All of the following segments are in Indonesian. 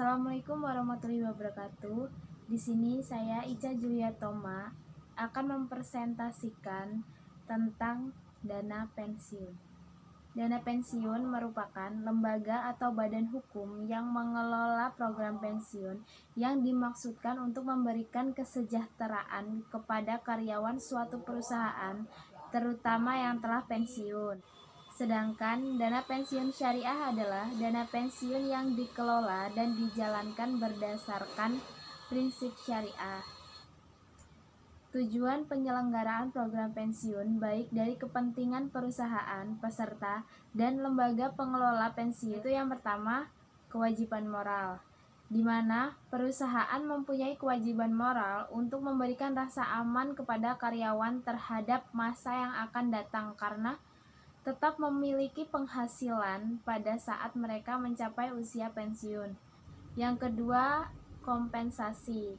Assalamualaikum warahmatullahi wabarakatuh. Di sini saya Ica Julia Toma akan mempresentasikan tentang dana pensiun. Dana pensiun merupakan lembaga atau badan hukum yang mengelola program pensiun yang dimaksudkan untuk memberikan kesejahteraan kepada karyawan suatu perusahaan, terutama yang telah pensiun. Sedangkan dana pensiun syariah adalah dana pensiun yang dikelola dan dijalankan berdasarkan prinsip syariah. Tujuan penyelenggaraan program pensiun baik dari kepentingan perusahaan, peserta, dan lembaga pengelola pensiun itu yang pertama, kewajiban moral, di mana perusahaan mempunyai kewajiban moral untuk memberikan rasa aman kepada karyawan terhadap masa yang akan datang karena tetap memiliki penghasilan pada saat mereka mencapai usia pensiun. Yang kedua, kompensasi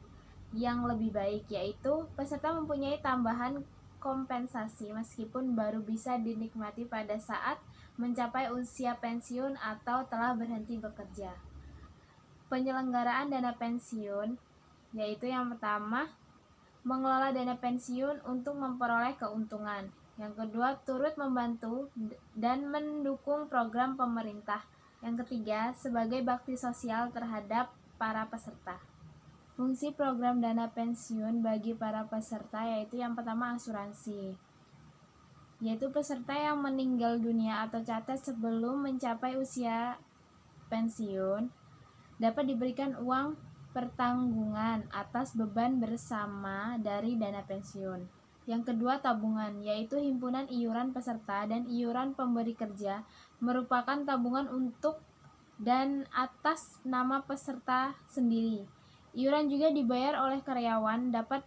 yang lebih baik, yaitu peserta mempunyai tambahan kompensasi meskipun baru bisa dinikmati pada saat mencapai usia pensiun atau telah berhenti bekerja. Penyelenggaraan dana pensiun, yaitu yang pertama, mengelola dana pensiun untuk memperoleh keuntungan. Yang kedua, turut membantu dan mendukung program pemerintah. Yang ketiga, sebagai bakti sosial terhadap para peserta. Fungsi program dana pensiun bagi para peserta yaitu yang pertama asuransi, yaitu peserta yang meninggal dunia atau cacat sebelum mencapai usia pensiun dapat diberikan uang pertanggungan atas beban bersama dari dana pensiun. Yang kedua, tabungan, yaitu himpunan iuran peserta dan iuran pemberi kerja, merupakan tabungan untuk dan atas nama peserta sendiri. Iuran juga dibayar oleh karyawan, dapat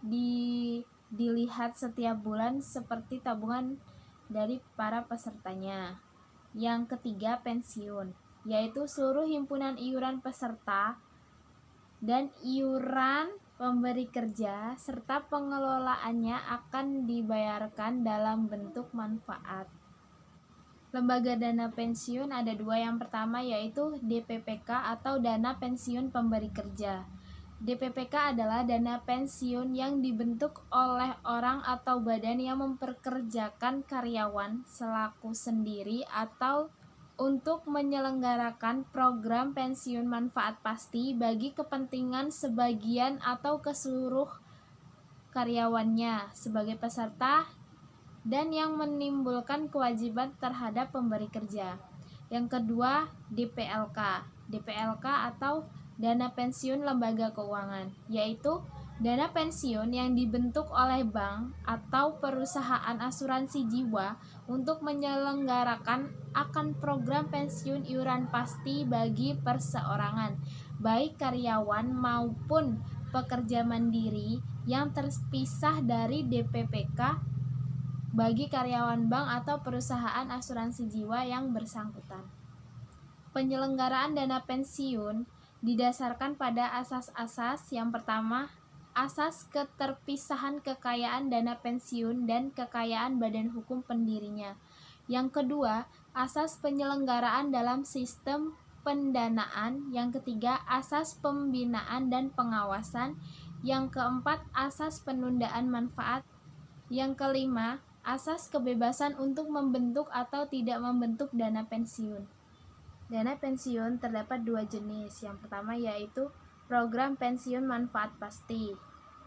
dilihat setiap bulan seperti tabungan dari para pesertanya. Yang ketiga, pensiun, yaitu seluruh himpunan iuran peserta dan iuran pemberi kerja serta pengelolaannya akan dibayarkan dalam bentuk manfaat. Lembaga dana pensiun ada dua, yang pertama yaitu DPPK atau dana pensiun pemberi kerja. DPPK adalah dana pensiun yang dibentuk oleh orang atau badan yang memperkerjakan karyawan selaku sendiri atau untuk menyelenggarakan program pensiun manfaat pasti bagi kepentingan sebagian atau keseluruh karyawannya sebagai peserta dan yang menimbulkan kewajiban terhadap pemberi kerja. Yang kedua, DPLK. DPLK atau dana pensiun lembaga keuangan, yaitu dana pensiun yang dibentuk oleh bank atau perusahaan asuransi jiwa untuk menyelenggarakan akan program pensiun iuran pasti bagi perseorangan, baik karyawan maupun pekerja mandiri yang terpisah dari DPPK bagi karyawan bank atau perusahaan asuransi jiwa yang bersangkutan. Penyelenggaraan dana pensiun didasarkan pada asas-asas. Yang pertama, asas keterpisahan kekayaan dana pensiun dan kekayaan badan hukum pendirinya. Yang kedua, asas penyelenggaraan dalam sistem pendanaan. Yang ketiga, asas pembinaan dan pengawasan. Yang keempat, asas penundaan manfaat. Yang kelima, asas kebebasan untuk membentuk atau tidak membentuk dana pensiun. Dana pensiun terdapat dua jenis. Yang pertama yaitu program pensiun manfaat pasti.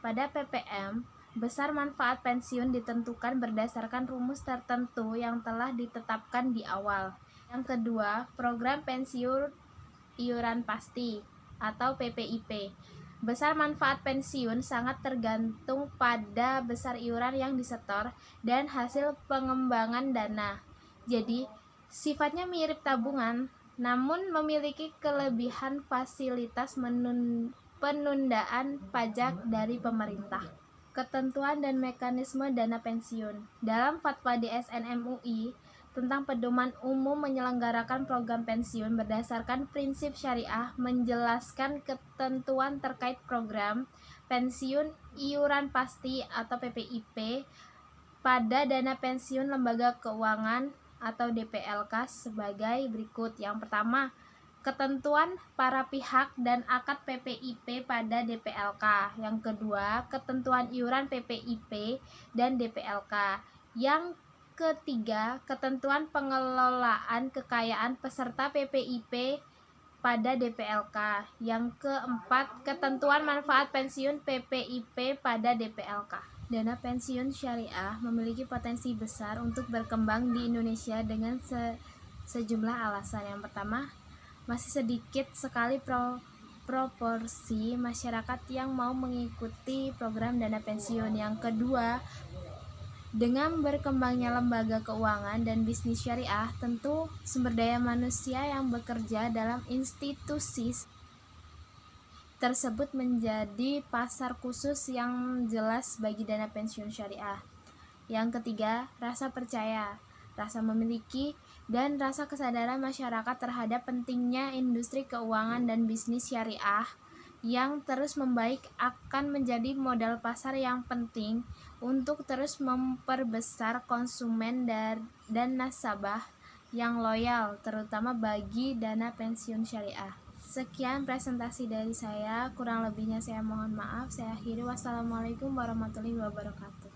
Pada PPM, besar manfaat pensiun ditentukan berdasarkan rumus tertentu yang telah ditetapkan di awal. Yang kedua, program pensiun iuran pasti atau PPIP. Besar manfaat pensiun sangat tergantung pada besar iuran yang disetor dan hasil pengembangan dana. Jadi, sifatnya mirip tabungan, namun memiliki kelebihan fasilitas penundaan pajak dari pemerintah. Ketentuan dan mekanisme dana pensiun. Dalam Fatwa DSN MUI tentang pedoman umum menyelenggarakan program pensiun berdasarkan prinsip syariah menjelaskan ketentuan terkait program pensiun iuran pasti atau PPIP pada dana pensiun lembaga keuangan atau DPLK sebagai berikut. Yang pertama, ketentuan para pihak dan akad PPIP pada DPLK. Yang kedua, ketentuan iuran PPIP dan DPLK. Yang ketiga, ketentuan pengelolaan kekayaan peserta PPIP pada DPLK. Yang keempat, ketentuan manfaat pensiun PPIP pada DPLK. Dana pensiun syariah memiliki potensi besar untuk berkembang di Indonesia dengan sejumlah alasan. Yang pertama, masih sedikit sekali proporsi masyarakat yang mau mengikuti program dana pensiun. Yang kedua, dengan berkembangnya lembaga keuangan dan bisnis syariah, tentu sumber daya manusia yang bekerja dalam institusi tersebut menjadi pasar khusus yang jelas bagi dana pensiun syariah. Yang ketiga, rasa percaya, rasa memiliki, dan rasa kesadaran masyarakat terhadap pentingnya industri keuangan dan bisnis syariah yang terus membaik akan menjadi modal pasar yang penting untuk terus memperbesar konsumen dan nasabah yang loyal, terutama bagi dana pensiun syariah. Sekian presentasi dari saya, kurang lebihnya saya mohon maaf. Saya akhiri. Wassalamualaikum warahmatullahi wabarakatuh.